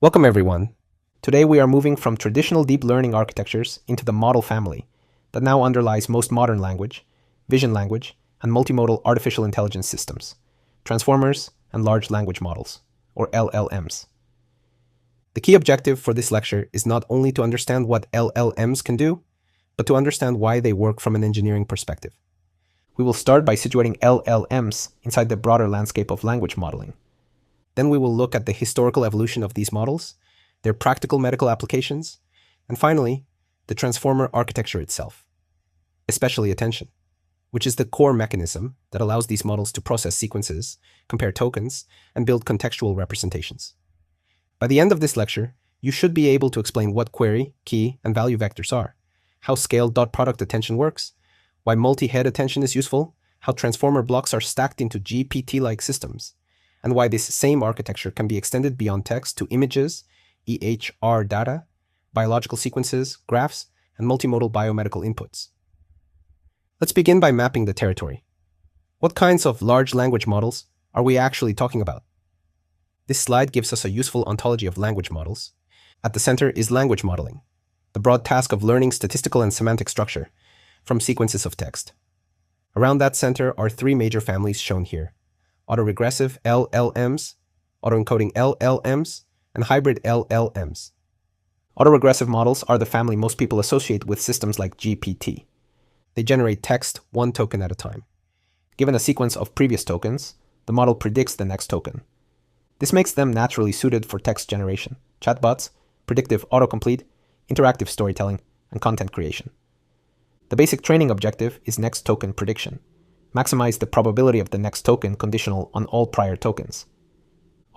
Welcome everyone. Today we are moving from traditional deep learning architectures into the model family that now underlies most modern language, vision language, and multimodal artificial intelligence systems, transformers, and large language models, or LLMs. The key objective for this lecture is not only to understand what LLMs can do, but to understand why they work from an engineering perspective. We will start by situating LLMs inside the broader landscape of language modeling. Then we will look at the historical evolution of these models, their practical medical applications, and finally, the transformer architecture itself, especially attention, which is the core mechanism that allows these models to process sequences, compare tokens, and build contextual representations. By the end of this lecture, you should be able to explain what query, key, and value vectors are, how scaled dot product attention works, why multi-head attention is useful, how transformer blocks are stacked into GPT-like systems, and why this same architecture can be extended beyond text to images, EHR data, biological sequences, graphs, and multimodal biomedical inputs. Let's begin by mapping the territory. What kinds of large language models are we actually talking about? This slide gives us a useful ontology of language models. At the center is language modeling, the broad task of learning statistical and semantic structure from sequences of text. Around that center are three major families shown here: autoregressive LLMs, autoencoding LLMs, and hybrid LLMs. Autoregressive models are the family most people associate with systems like GPT. They generate text one token at a time. Given a sequence of previous tokens, the model predicts the next token. This makes them naturally suited for text generation, chatbots, predictive autocomplete, interactive storytelling, and content creation. The basic training objective is next token prediction. Maximize the probability of the next token conditional on all prior tokens.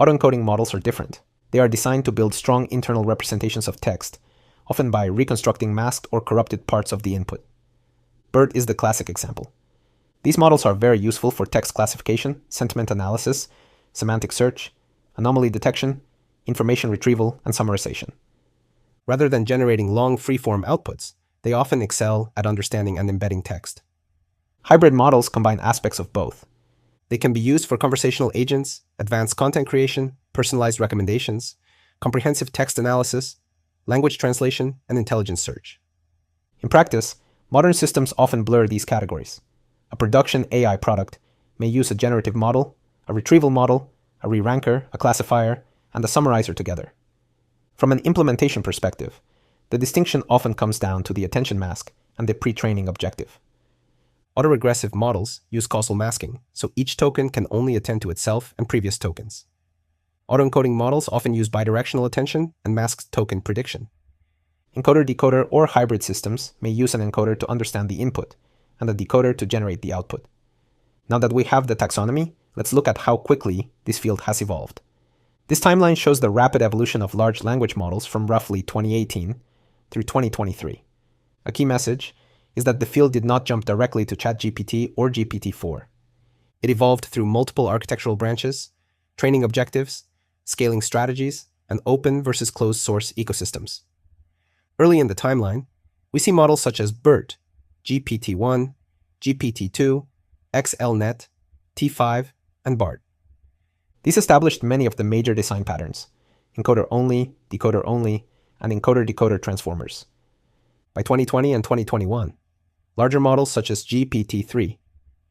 Autoencoding models are different. They are designed to build strong internal representations of text, often by reconstructing masked or corrupted parts of the input. BERT is the classic example. These models are very useful for text classification, sentiment analysis, semantic search, anomaly detection, information retrieval, and summarization. Rather than generating long free-form outputs, they often excel at understanding and embedding text. Hybrid models combine aspects of both. They can be used for conversational agents, advanced content creation, personalized recommendations, comprehensive text analysis, language translation, and intelligence search. In practice, modern systems often blur these categories. A production AI product may use a generative model, a retrieval model, a re-ranker, a classifier, and a summarizer together. From an implementation perspective, the distinction often comes down to the attention mask and the pre-training objective. Autoregressive models use causal masking, so each token can only attend to itself and previous tokens. Autoencoding models often use bidirectional attention and masked token prediction. Encoder-decoder or hybrid systems may use an encoder to understand the input and a decoder to generate the output. Now that we have the taxonomy, let's look at how quickly this field has evolved. This timeline shows the rapid evolution of large language models from roughly 2018 through 2023. A key message is that the field did not jump directly to ChatGPT or GPT-4. It evolved through multiple architectural branches, training objectives, scaling strategies, and open versus closed source ecosystems. Early in the timeline, we see models such as BERT, GPT-1, GPT-2, XLNet, T5, and BART. These established many of the major design patterns: encoder-only, decoder-only, and encoder-decoder transformers. By 2020 and 2021, larger models such as GPT-3,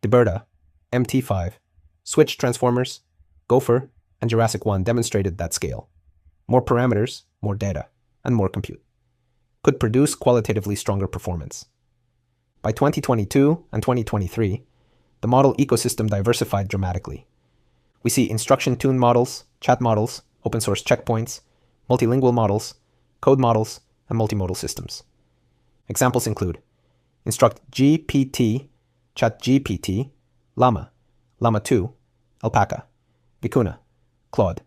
DeBerta, MT5, Switch transformers, Gopher, and Jurassic 1 demonstrated that scale. More parameters, more data, and more compute could produce qualitatively stronger performance. By 2022 and 2023, the model ecosystem diversified dramatically. We see instruction-tuned models, chat models, open-source checkpoints, multilingual models, code models, and multimodal systems. Examples include Instruct GPT, ChatGPT, Llama, Llama 2, Alpaca, Vicuna, Claude,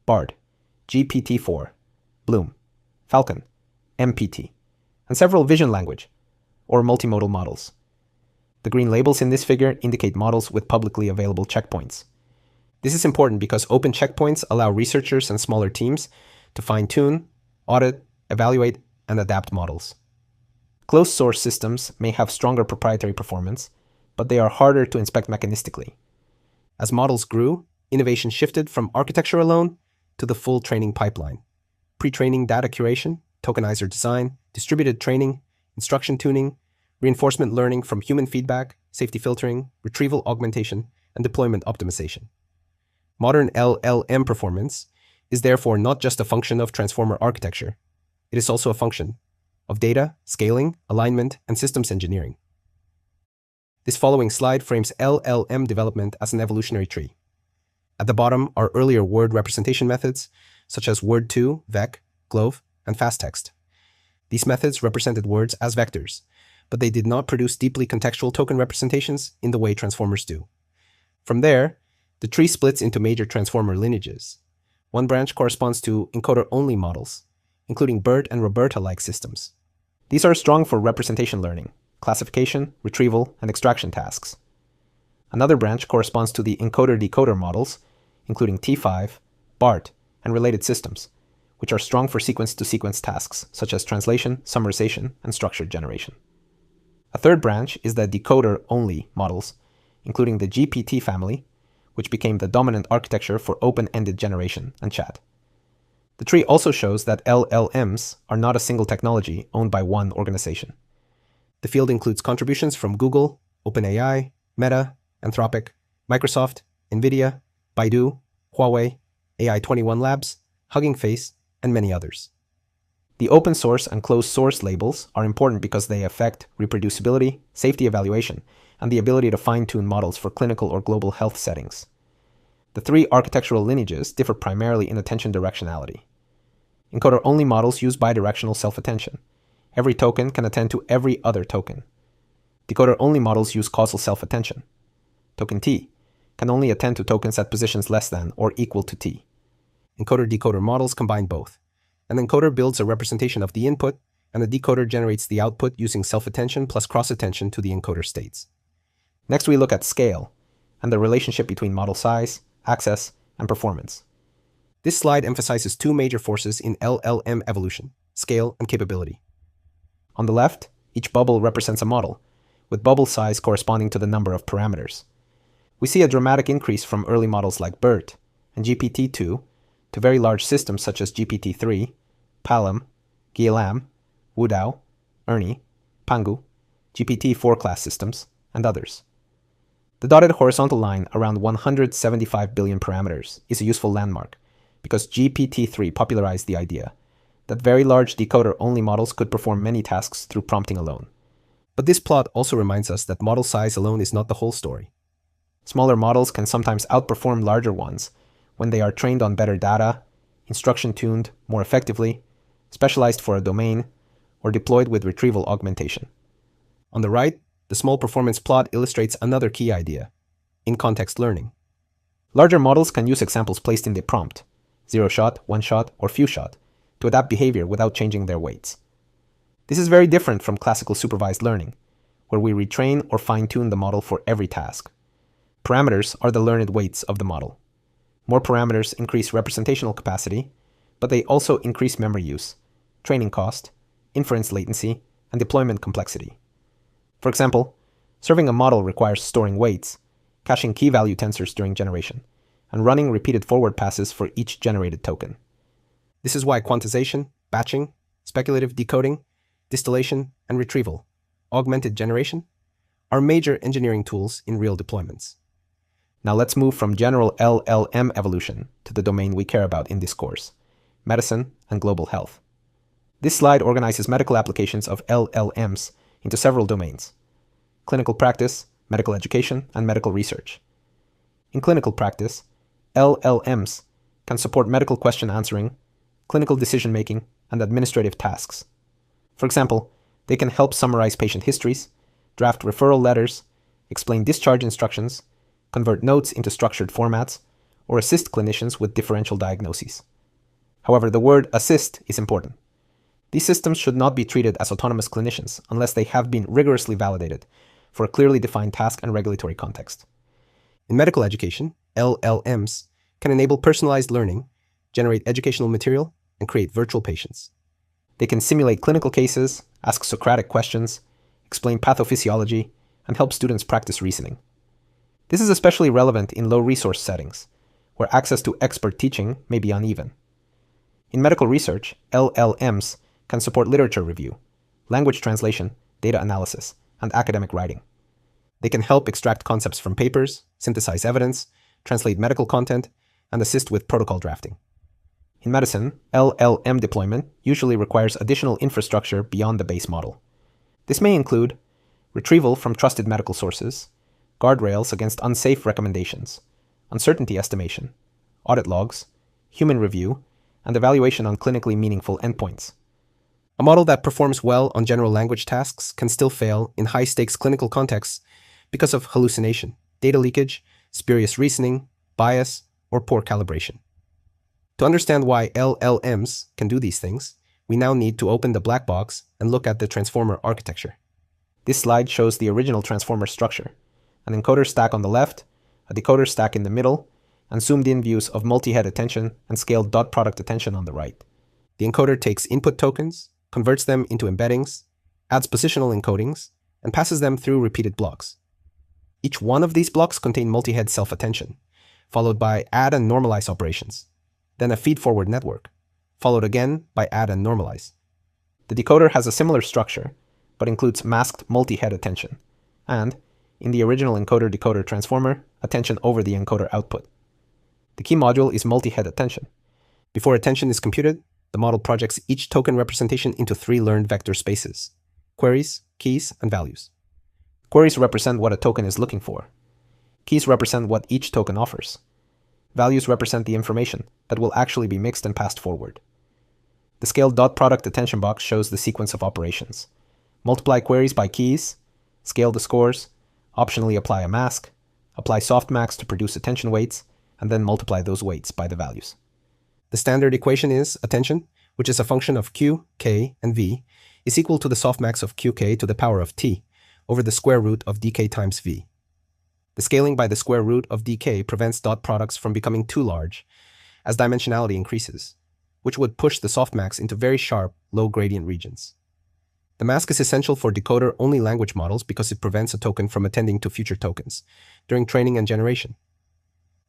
Bard, GPT-4, Bloom, Falcon, MPT, and several vision language or multimodal models. The green labels in this figure indicate models with publicly available checkpoints. This is important because open checkpoints allow researchers and smaller teams to fine-tune, audit, evaluate, and adapt models. Closed-source systems may have stronger proprietary performance, but they are harder to inspect mechanistically. As models grew, innovation shifted from architecture alone to the full training pipeline. pre-training data curation, tokenizer design, distributed training, instruction tuning, reinforcement learning from human feedback, safety filtering, retrieval augmentation, and deployment optimization. Modern LLM performance is therefore not just a function of transformer architecture, it is also a function of data, scaling, alignment, and systems engineering. This following slide frames LLM development as an evolutionary tree. At the bottom are earlier word representation methods, such as word2, vec, glove, and fast text. These methods represented words as vectors, but they did not produce deeply contextual token representations in the way transformers do. From there, the tree splits into major transformer lineages. One branch corresponds to encoder-only models, including BERT and Roberta-like systems. These are strong for representation learning, classification, retrieval, and extraction tasks. Another branch corresponds to the encoder-decoder models, including T5, BART, and related systems, which are strong for sequence-to-sequence tasks such as translation, summarization, and structured generation. A third branch is the decoder-only models, including the GPT family, which became the dominant architecture for open-ended generation and chat. The tree also shows that LLMs are not a single technology owned by one organization. The field includes contributions from Google, OpenAI, Meta, Anthropic, Microsoft, NVIDIA, Baidu, Huawei, AI21 Labs, Hugging Face, and many others. The open source and closed source labels are important because they affect reproducibility, safety evaluation, and the ability to fine-tune models for clinical or global health settings. The three architectural lineages differ primarily in attention directionality. Encoder-only models use bidirectional self-attention. Every token can attend to every other token. Decoder-only models use causal self-attention. Token T can only attend to tokens at positions less than or equal to T. Encoder-decoder models combine both. An encoder builds a representation of the input, and the decoder generates the output using self-attention plus cross-attention to the encoder states. Next, we look at scale and the relationship between model size, access, and performance. This slide emphasizes two major forces in LLM evolution: scale and capability. On the left, each bubble represents a model, with bubble size corresponding to the number of parameters. We see a dramatic increase from early models like BERT and GPT-2 to very large systems such as GPT-3, Palom, Llama, Wudao, Ernie, Pangu, GPT-4 class systems, and others. The dotted horizontal line around 175 billion parameters is a useful landmark because GPT-3 popularized the idea that very large decoder-only models could perform many tasks through prompting alone. But this plot also reminds us that model size alone is not the whole story. Smaller models can sometimes outperform larger ones when they are trained on better data, instruction-tuned more effectively, specialized for a domain, or deployed with retrieval augmentation. On the right, the small performance plot illustrates another key idea: in-context learning. Larger models can use examples placed in the prompt, zero-shot, one-shot, or few-shot, to adapt behavior without changing their weights. This is very different from classical supervised learning, where we retrain or fine-tune the model for every task. Parameters are the learned weights of the model. More parameters increase representational capacity, but they also increase memory use, training cost, inference latency, and deployment complexity. For example, serving a model requires storing weights, caching key-value tensors during generation, and running repeated forward passes for each generated token. This is why quantization, batching, speculative decoding, distillation, and retrieval, augmented generation, are major engineering tools in real deployments. Now let's move from general LLM evolution to the domain we care about in this course: medicine and global health. This slide organizes medical applications of LLMs into several domains: clinical practice, medical education, and medical research. In clinical practice, LLMs can support medical question answering, clinical decision-making, and administrative tasks. For example, they can help summarize patient histories, draft referral letters, explain discharge instructions, convert notes into structured formats, or assist clinicians with differential diagnoses. However, the word assist is important. These systems should not be treated as autonomous clinicians unless they have been rigorously validated for a clearly defined task and regulatory context. In medical education, LLMs can enable personalized learning, generate educational material, and create virtual patients. They can simulate clinical cases, ask Socratic questions, explain pathophysiology, and help students practice reasoning. This is especially relevant in low-resource settings, where access to expert teaching may be uneven. In medical research, LLMs can support literature review, language translation, data analysis, and academic writing. They can help extract concepts from papers, synthesize evidence, translate medical content, and assist with protocol drafting. In medicine, LLM deployment usually requires additional infrastructure beyond the base model. This may include retrieval from trusted medical sources, guardrails against unsafe recommendations, uncertainty estimation, audit logs, human review, and evaluation on clinically meaningful endpoints. A model that performs well on general language tasks can still fail in high-stakes clinical contexts because of hallucination, data leakage, spurious reasoning, bias, or poor calibration. To understand why LLMs can do these things, we now need to open the black box and look at the transformer architecture. This slide shows the original transformer structure: an encoder stack on the left, a decoder stack in the middle, and zoomed-in views of multi-head attention and scaled dot product attention on the right. The encoder takes input tokens, converts them into embeddings, adds positional encodings, and passes them through repeated blocks. Each one of these blocks contain multi-head self-attention, followed by add and normalize operations, then a feed-forward network, followed again by add and normalize. The decoder has a similar structure, but includes masked multi-head attention, and, in the original encoder-decoder transformer, attention over the encoder output. The key module is multi-head attention. Before attention is computed, the model projects each token representation into 3 learned vector spaces: queries, keys, and values. Queries represent what a token is looking for. Keys represent what each token offers. Values represent the information that will actually be mixed and passed forward. The scaled dot product attention box shows the sequence of operations. Multiply queries by keys, scale the scores, optionally apply a mask, apply softmax to produce attention weights, and then multiply those weights by the values. The standard equation is attention, which is a function of q, k, and v, is equal to the softmax of qk to the power of t over the square root of dk times v. The scaling by the square root of dk prevents dot products from becoming too large as dimensionality increases, which would push the softmax into very sharp, low gradient regions. The mask is essential for decoder-only language models because it prevents a token from attending to future tokens during training and generation.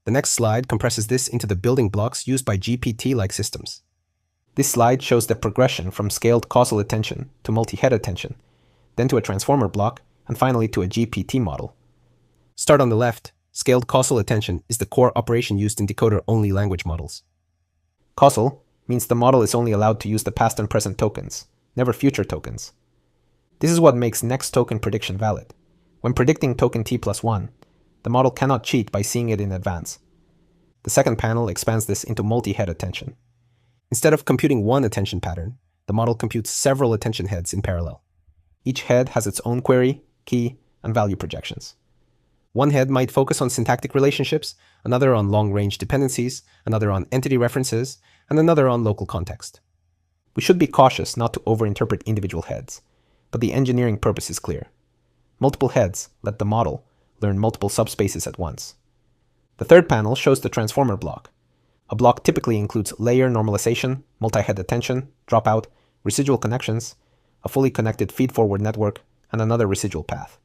The next slide compresses this into the building blocks used by GPT-like systems. This slide shows the progression from scaled causal attention to multi-head attention, then to a transformer block, and finally to a GPT model. Start on the left. Scaled causal attention is the core operation used in decoder-only language models. Causal means the model is only allowed to use the past and present tokens, never future tokens. This is what makes next token prediction valid. When predicting token t+1, the model cannot cheat by seeing it in advance. The second panel expands this into multi-head attention. Instead of computing one attention pattern, the model computes several attention heads in parallel. Each head has its own query, key, and value projections. One head might focus on syntactic relationships, another on long-range dependencies, another on entity references, and another on local context. We should be cautious not to overinterpret individual heads, but the engineering purpose is clear. Multiple heads let the model learn multiple subspaces at once. The third panel shows the transformer block. A block typically includes layer normalization, multi-head attention, dropout, residual connections, a fully connected feed-forward network, and another residual path.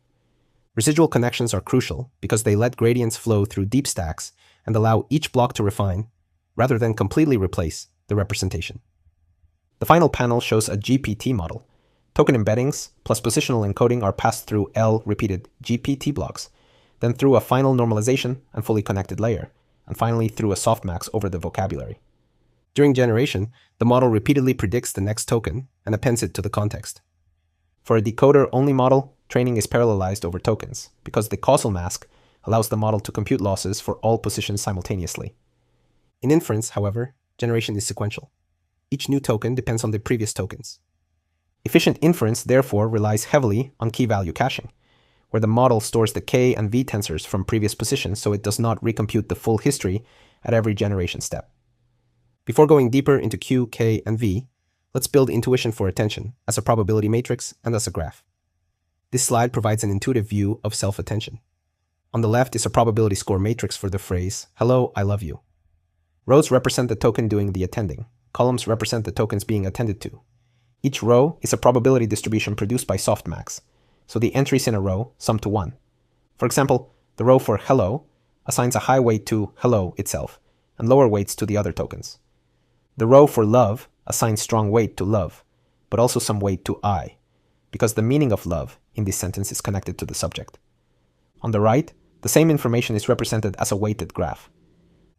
Residual connections are crucial because they let gradients flow through deep stacks and allow each block to refine, rather than completely replace, the representation. The final panel shows a GPT model. Token embeddings plus positional encoding are passed through L-repeated GPT blocks, then through a final normalization and fully connected layer, and finally through a softmax over the vocabulary. During generation, the model repeatedly predicts the next token and appends it to the context. For a decoder-only model, training is parallelized over tokens, because the causal mask allows the model to compute losses for all positions simultaneously. In inference, however, generation is sequential. Each new token depends on the previous tokens. Efficient inference therefore relies heavily on key-value caching, where the model stores the k and v tensors from previous positions so it does not recompute the full history at every generation step. Before going deeper into q, k, and v, let's build intuition for attention as a probability matrix and as a graph. This slide provides an intuitive view of self-attention. On the left is a probability score matrix for the phrase, "Hello, I love you." Rows represent the token doing the attending. Columns represent the tokens being attended to. Each row is a probability distribution produced by softmax, so the entries in a row sum to 1. For example, the row for hello assigns a high weight to hello itself and lower weights to the other tokens. The row for love assigns strong weight to love, but also some weight to I, because the meaning of love in this sentence is connected to the subject. On the right, the same information is represented as a weighted graph.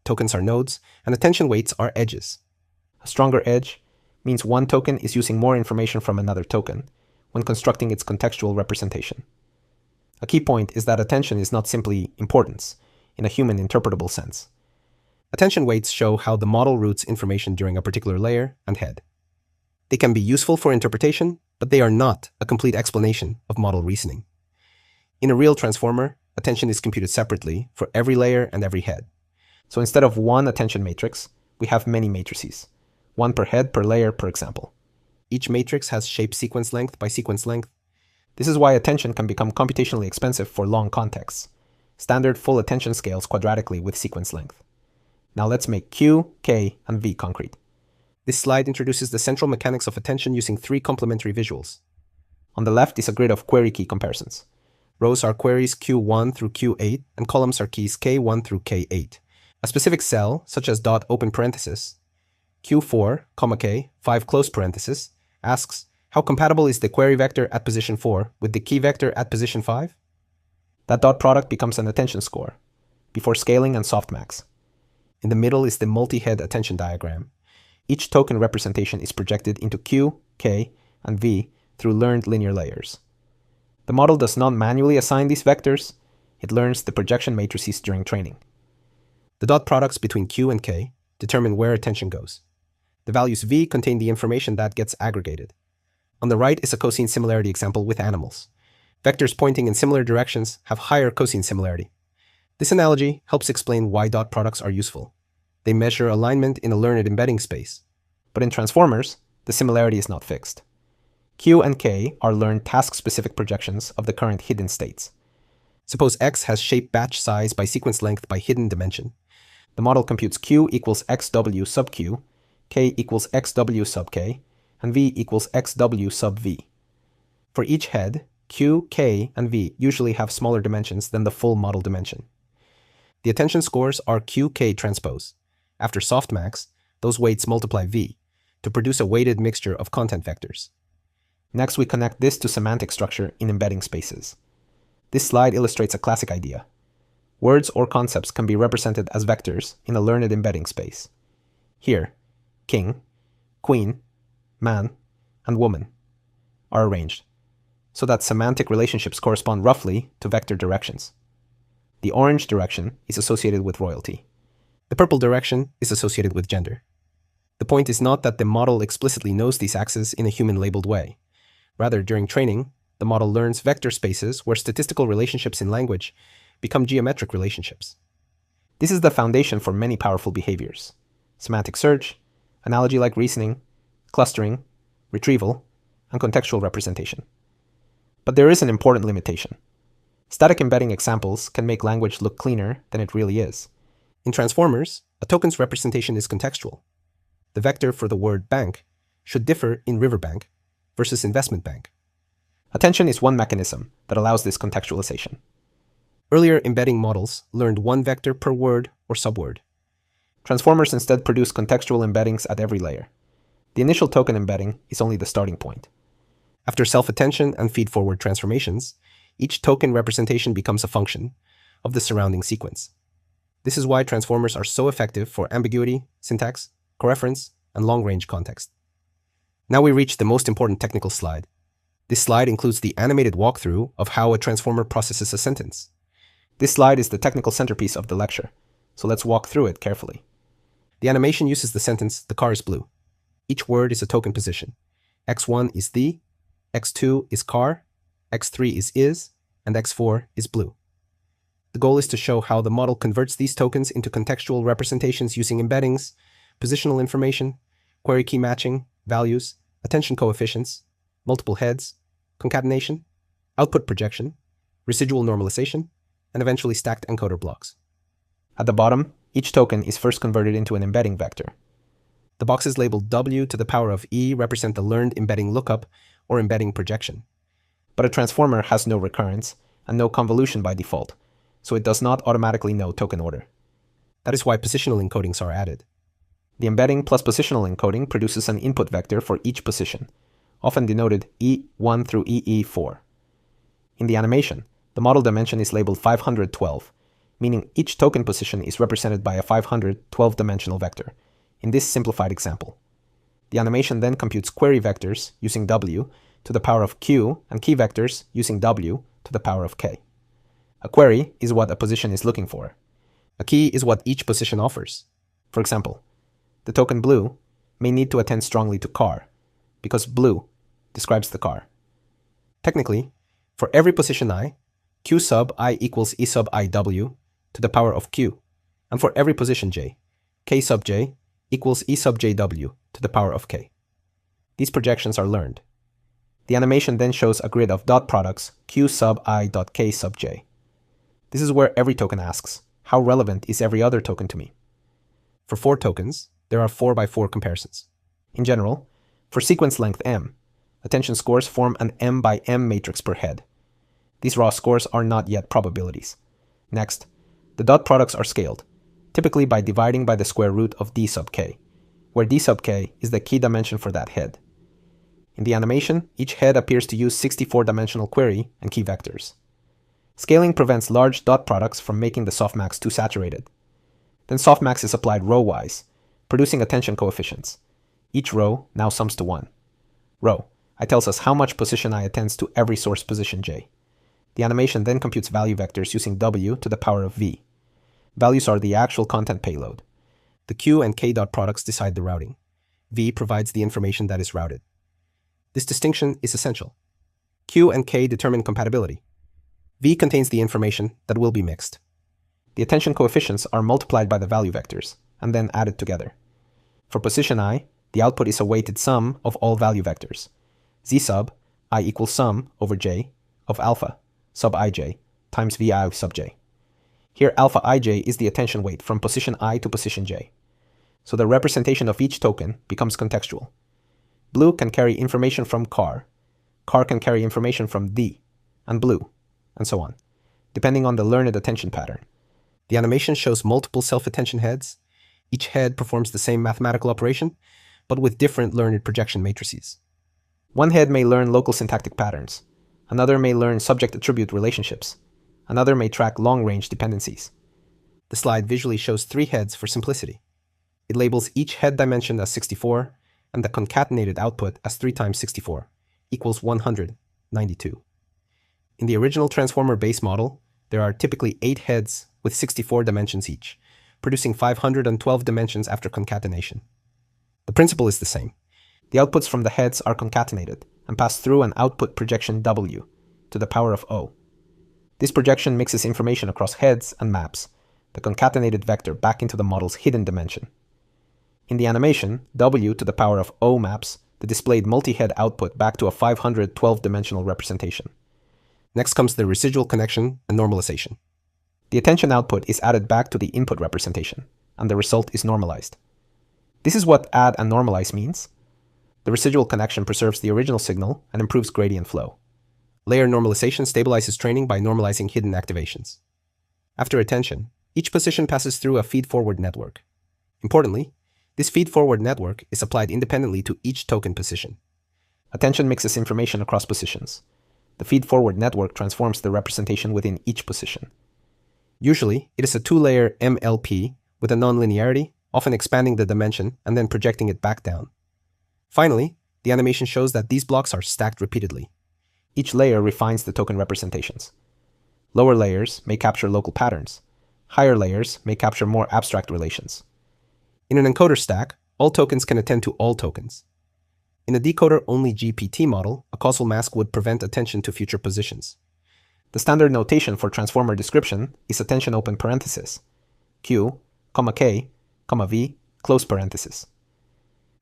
Tokens are nodes, and attention weights are edges. A stronger edge means one token is using more information from another token when constructing its contextual representation. A key point is that attention is not simply importance, in a human interpretable sense. Attention weights show how the model routes information during a particular layer and head. They can be useful for interpretation, but they are not a complete explanation of model reasoning. In a real transformer, attention is computed separately for every layer and every head. So instead of one attention matrix, we have many matrices, one per head per layer per example. Each matrix has shape sequence length by sequence length. This is why attention can become computationally expensive for long contexts. Standard full attention scales quadratically with sequence length. Now let's make Q, K, and V concrete. This slide introduces the central mechanics of attention using three complementary visuals. On the left is a grid of query key comparisons. Rows are queries Q1 through Q8, and columns are keys K1 through K8. A specific cell, such as dot open parenthesis, Q4, K, 5 close parenthesis, asks, how compatible is the query vector at position 4 with the key vector at position 5? That dot product becomes an attention score, before scaling and softmax. In the middle is the multi-head attention diagram. Each token representation is projected into Q, K, and V through learned linear layers. The model does not manually assign these vectors, it learns the projection matrices during training. The dot products between Q and K determine where attention goes. The values V contain the information that gets aggregated. On the right is a cosine similarity example with animals. Vectors pointing in similar directions have higher cosine similarity. This analogy helps explain why dot products are useful. They measure alignment in a learned embedding space. But in transformers, the similarity is not fixed. Q and K are learned task-specific projections of the current hidden states. Suppose X has shape batch size by sequence length by hidden dimension. The model computes Q equals XW sub Q, K equals XW sub K, and V equals XW sub V. For each head, Q, K, and V usually have smaller dimensions than the full model dimension. The attention scores are QK transpose. After softmax, those weights multiply V to produce a weighted mixture of content vectors. Next, we connect this to semantic structure in embedding spaces. This slide illustrates a classic idea. Words or concepts can be represented as vectors in a learned embedding space. Here, king, queen, man, and woman are arranged so that semantic relationships correspond roughly to vector directions. The orange direction is associated with royalty. The purple direction is associated with gender. The point is not that the model explicitly knows these axes in a human-labeled way. Rather, during training, the model learns vector spaces where statistical relationships in language become geometric relationships. This is the foundation for many powerful behaviors: semantic search, analogy-like reasoning, clustering, retrieval, and contextual representation. But there is an important limitation. Static embedding examples can make language look cleaner than it really is. In transformers, a token's representation is contextual. The vector for the word bank should differ in riverbank versus investment bank. Attention is one mechanism that allows this contextualization. Earlier embedding models learned one vector per word or subword. Transformers instead produce contextual embeddings at every layer. The initial token embedding is only the starting point. After self-attention and feed-forward transformations, each token representation becomes a function of the surrounding sequence. This is why transformers are so effective for ambiguity, syntax, coreference, and long-range context. Now we reach the most important technical slide. This slide includes the animated walkthrough of how a transformer processes a sentence. This slide is the technical centerpiece of the lecture, so let's walk through it carefully. The animation uses the sentence, "The car is blue." Each word is a token position. X1 is the, X2 is car, X3 is, and X4 is blue. The goal is to show how the model converts these tokens into contextual representations using embeddings, positional information, query key matching, values, attention coefficients, multiple heads, concatenation, output projection, residual normalization, and eventually stacked encoder blocks. At the bottom, each token is first converted into an embedding vector. The boxes labeled W to the power of E represent the learned embedding lookup or embedding projection. But a transformer has no recurrence and no convolution by default, so it does not automatically know token order. That is why positional encodings are added. The embedding plus positional encoding produces an input vector for each position, often denoted E1 through EE4. In the animation, the model dimension is labeled 512, meaning each token position is represented by a 512-dimensional vector, in this simplified example. The animation then computes query vectors using W to the power of Q and key vectors using W to the power of K. A query is what a position is looking for. A key is what each position offers. For example, the token blue may need to attend strongly to car, because blue describes the car. Technically, for every position I, Q sub I equals E sub IW to the power of Q, and for every position J, K sub J equals E sub JW to the power of K. These projections are learned. The animation then shows a grid of dot products Q sub I dot K sub J. This is where every token asks, how relevant is every other token to me? For 4 tokens, there are 4x4 comparisons. In general, for sequence length M, attention scores form an M by M matrix per head. These raw scores are not yet probabilities. Next, the dot products are scaled, typically by dividing by the square root of D sub K, where D sub K is the key dimension for that head. In the animation, each head appears to use 64-dimensional query and key vectors. Scaling prevents large dot products from making the softmax too saturated. Then softmax is applied row-wise, producing attention coefficients. Each row now sums to 1. Row I tells us how much position I attends to every source position J. The animation then computes value vectors using W to the power of V. Values are the actual content payload. The Q and K dot products decide the routing. V provides the information that is routed. This distinction is essential. Q and K determine compatibility. V contains the information that will be mixed. The attention coefficients are multiplied by the value vectors, and then added together. For position I, the output is a weighted sum of all value vectors. Z sub I equals sum over J of alpha sub ij times Vi sub j. Here alpha ij is the attention weight from position I to position j. So the representation of each token becomes contextual. Blue can carry information from car can carry information from D, and blue, and so on, depending on the learned attention pattern. The animation shows multiple self-attention heads. Each head performs the same mathematical operation, but with different learned projection matrices. One head may learn local syntactic patterns. Another may learn subject-attribute relationships. Another may track long-range dependencies. The slide visually shows 3 heads for simplicity. It labels each head dimension as 64, and the concatenated output as 3 times 64, equals 192. In the original transformer base model, there are typically 8 heads with 64 dimensions each, producing 512 dimensions after concatenation. The principle is the same. The outputs from the heads are concatenated and pass through an output projection W to the power of O. This projection mixes information across heads and maps the concatenated vector back into the model's hidden dimension. In the animation, W to the power of O maps the displayed multi-head output back to a 512-dimensional representation. Next comes the residual connection and normalization. The attention output is added back to the input representation, and the result is normalized. This is what add and normalize means. The residual connection preserves the original signal and improves gradient flow. Layer normalization stabilizes training by normalizing hidden activations. After attention, each position passes through a feed-forward network. Importantly, this feed-forward network is applied independently to each token position. Attention mixes information across positions. The feed-forward network transforms the representation within each position. Usually, it is a 2-layer MLP with a nonlinearity, often expanding the dimension and then projecting it back down. Finally, the animation shows that these blocks are stacked repeatedly. Each layer refines the token representations. Lower layers may capture local patterns. Higher layers may capture more abstract relations. In an encoder stack, all tokens can attend to all tokens. In a decoder-only GPT model, a causal mask would prevent attention to future positions. The standard notation for transformer description is attention open parenthesis, Q, K, V, close parenthesis.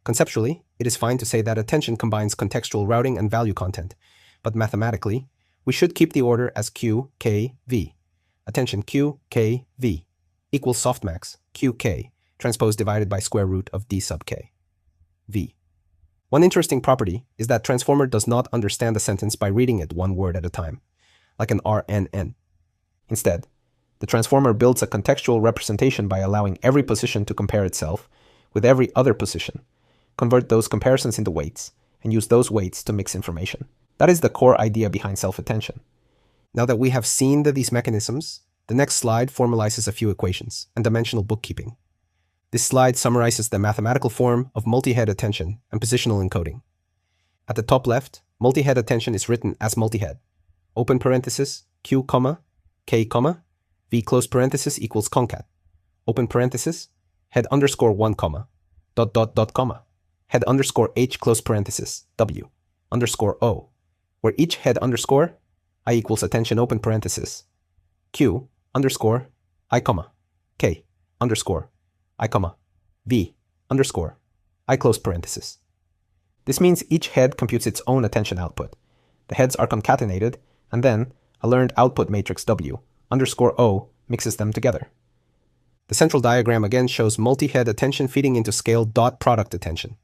Conceptually, it is fine to say that attention combines contextual routing and value content, but mathematically, we should keep the order as Q, K, V. Attention Q, K, V equals softmax, Q, K, transpose divided by square root of D sub K, V. One interesting property is that transformer does not understand a sentence by reading it one word at a time, like an RNN. Instead, the transformer builds a contextual representation by allowing every position to compare itself with every other position, convert those comparisons into weights, and use those weights to mix information. That is the core idea behind self-attention. Now that we have seen these mechanisms, the next slide formalizes a few equations and dimensional bookkeeping. This slide summarizes the mathematical form of multi-head attention and positional encoding. At the top left, multi-head attention is written as multi-head. Open parenthesis, q, k, v close parenthesis equals concat. Open parenthesis, head underscore 1, head underscore h close parenthesis, w, underscore o, where each head underscore, I equals attention open parenthesis, q, underscore, I, k, underscore, I, v, underscore, I close parenthesis. This means each head computes its own attention output. The heads are concatenated, and then a learned output matrix w, underscore o, mixes them together. The central diagram again shows multi-head attention feeding into scale dot product attention.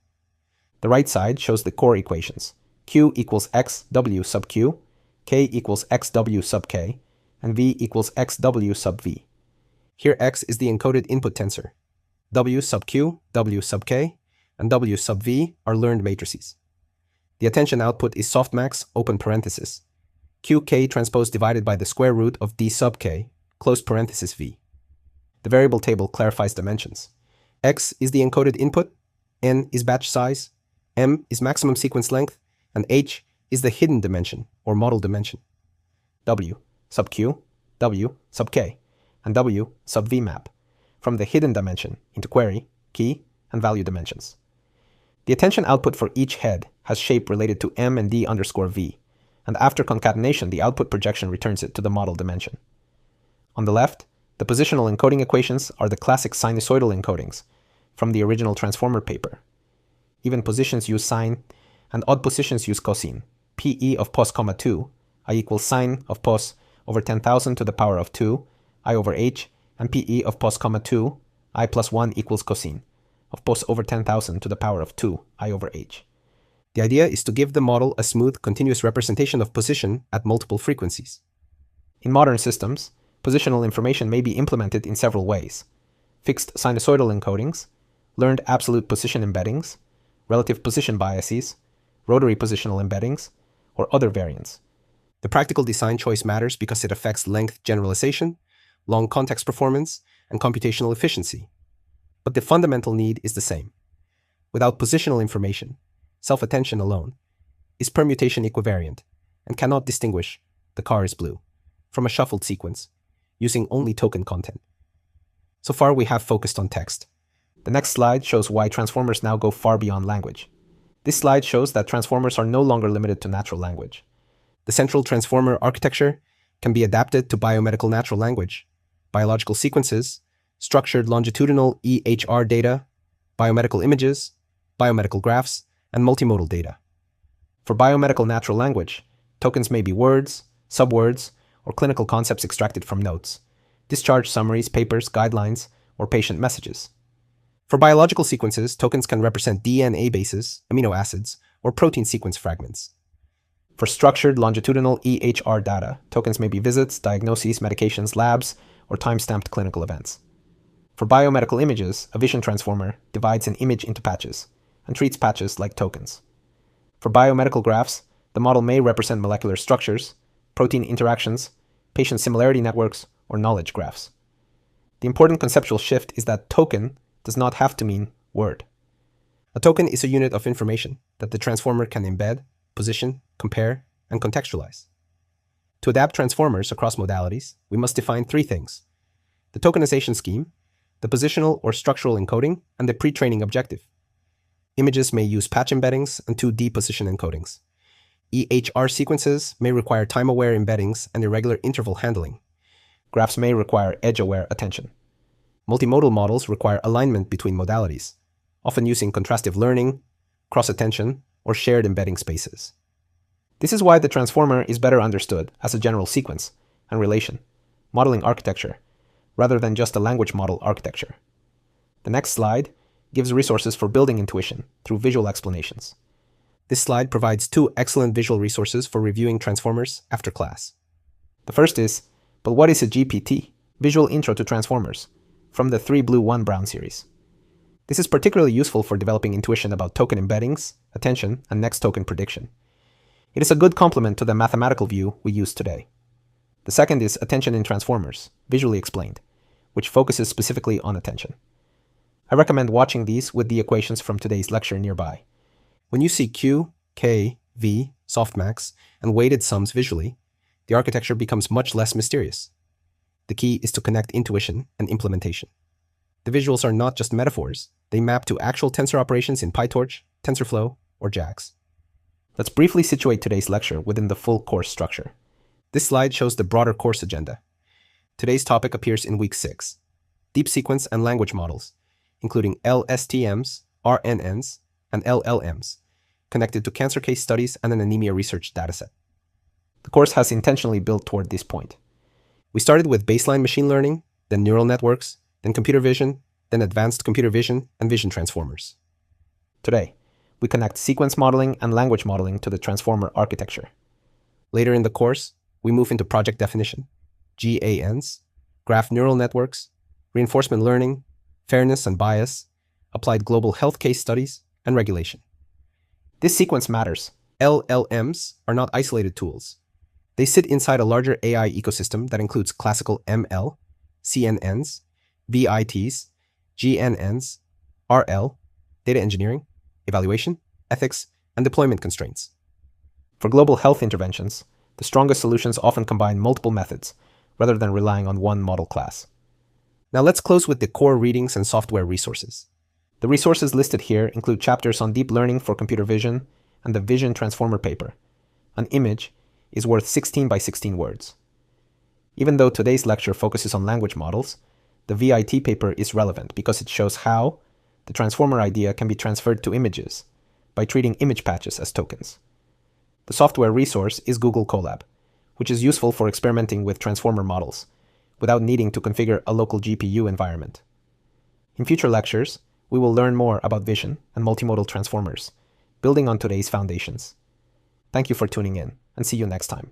The right side shows the core equations. Q equals xw sub q, k equals xw sub k, and v equals xw sub v. Here x is the encoded input tensor. W sub q, w sub k, and w sub v are learned matrices. The attention output is softmax open parenthesis, qk transpose divided by the square root of d sub k, close parenthesis v. The variable table clarifies dimensions. X is the encoded input, n is batch size, m is maximum sequence length, and h is the hidden dimension, or model dimension. W sub q, w sub k, and w sub v map from the hidden dimension into query, key, and value dimensions. The attention output for each head has shape related to m and d underscore v, and after concatenation the output projection returns it to the model dimension. On the left, the positional encoding equations are the classic sinusoidal encodings from the original transformer paper. Even positions use sine, and odd positions use cosine. Pe of pos, 2, I equals sine of pos over 10,000 to the power of 2, I over h, and Pe of pos, 2, I plus 1 equals cosine of pos over 10,000 to the power of 2, I over h. The idea is to give the model a smooth, continuous representation of position at multiple frequencies. In modern systems, positional information may be implemented in several ways: fixed sinusoidal encodings, learned absolute position embeddings, relative position biases, rotary positional embeddings, or other variants. The practical design choice matters because it affects length generalization, long context performance, and computational efficiency. But the fundamental need is the same. Without positional information, self-attention alone is permutation equivariant and cannot distinguish the car is blue from a shuffled sequence, using only token content. So far we have focused on text. The next slide shows why transformers now go far beyond language. This slide shows that transformers are no longer limited to natural language. The central transformer architecture can be adapted to biomedical natural language, biological sequences, structured longitudinal EHR data, biomedical images, biomedical graphs, and multimodal data. For biomedical natural language, tokens may be words, subwords, or clinical concepts extracted from notes, discharge summaries, papers, guidelines, or patient messages. For biological sequences, tokens can represent DNA bases, amino acids, or protein sequence fragments. For structured longitudinal EHR data, tokens may be visits, diagnoses, medications, labs, or time-stamped clinical events. For biomedical images, a vision transformer divides an image into patches and treats patches like tokens. For biomedical graphs, the model may represent molecular structures, protein interactions, patient similarity networks, or knowledge graphs. The important conceptual shift is that token does not have to mean word. A token is a unit of information that the transformer can embed, position, compare, and contextualize. To adapt transformers across modalities, we must define three things: the tokenization scheme, the positional or structural encoding, and the pre-training objective. Images may use patch embeddings and 2D position encodings. EHR sequences may require time-aware embeddings and irregular interval handling. Graphs may require edge-aware attention. Multimodal models require alignment between modalities, often using contrastive learning, cross-attention, or shared embedding spaces. This is why the transformer is better understood as a general sequence and relation modeling architecture, rather than just a language model architecture. The next slide gives resources for building intuition through visual explanations. This slide provides two excellent visual resources for reviewing transformers after class. The first is, but what is a GPT? Visual Intro to Transformers, from the 3 Blue 1 Brown series. This is particularly useful for developing intuition about token embeddings, attention, and next token prediction. It is a good complement to the mathematical view we use today. The second is attention in transformers, visually explained, which focuses specifically on attention. I recommend watching these with the equations from today's lecture nearby. When you see Q, K, V, softmax, and weighted sums visually, the architecture becomes much less mysterious. The key is to connect intuition and implementation. The visuals are not just metaphors, they map to actual tensor operations in PyTorch, TensorFlow, or JAX. Let's briefly situate today's lecture within the full course structure. This slide shows the broader course agenda. Today's topic appears in week 6. Deep sequence and language models, including LSTMs, RNNs, and LLMs, connected to cancer case studies and an anemia research dataset. The course has intentionally built toward this point. We started with baseline machine learning, then neural networks, then computer vision, then advanced computer vision and vision transformers. Today, we connect sequence modeling and language modeling to the transformer architecture. Later in the course, we move into project definition, GANs, graph neural networks, reinforcement learning, fairness and bias, applied global health case studies, and regulation. This sequence matters. LLMs are not isolated tools. They sit inside a larger AI ecosystem that includes classical ML, CNNs, VITs, GNNs, RL, data engineering, evaluation, ethics, and deployment constraints. For global health interventions, the strongest solutions often combine multiple methods rather than relying on one model class. Now let's close with the core readings and software resources. The resources listed here include chapters on deep learning for computer vision and the vision transformer paper. An image is worth 16 by 16 words. Even though today's lecture focuses on language models, the VIT paper is relevant because it shows how the transformer idea can be transferred to images by treating image patches as tokens. The software resource is Google Colab, which is useful for experimenting with transformer models without needing to configure a local GPU environment. In future lectures, we will learn more about vision and multimodal transformers, building on today's foundations. Thank you for tuning in, and see you next time.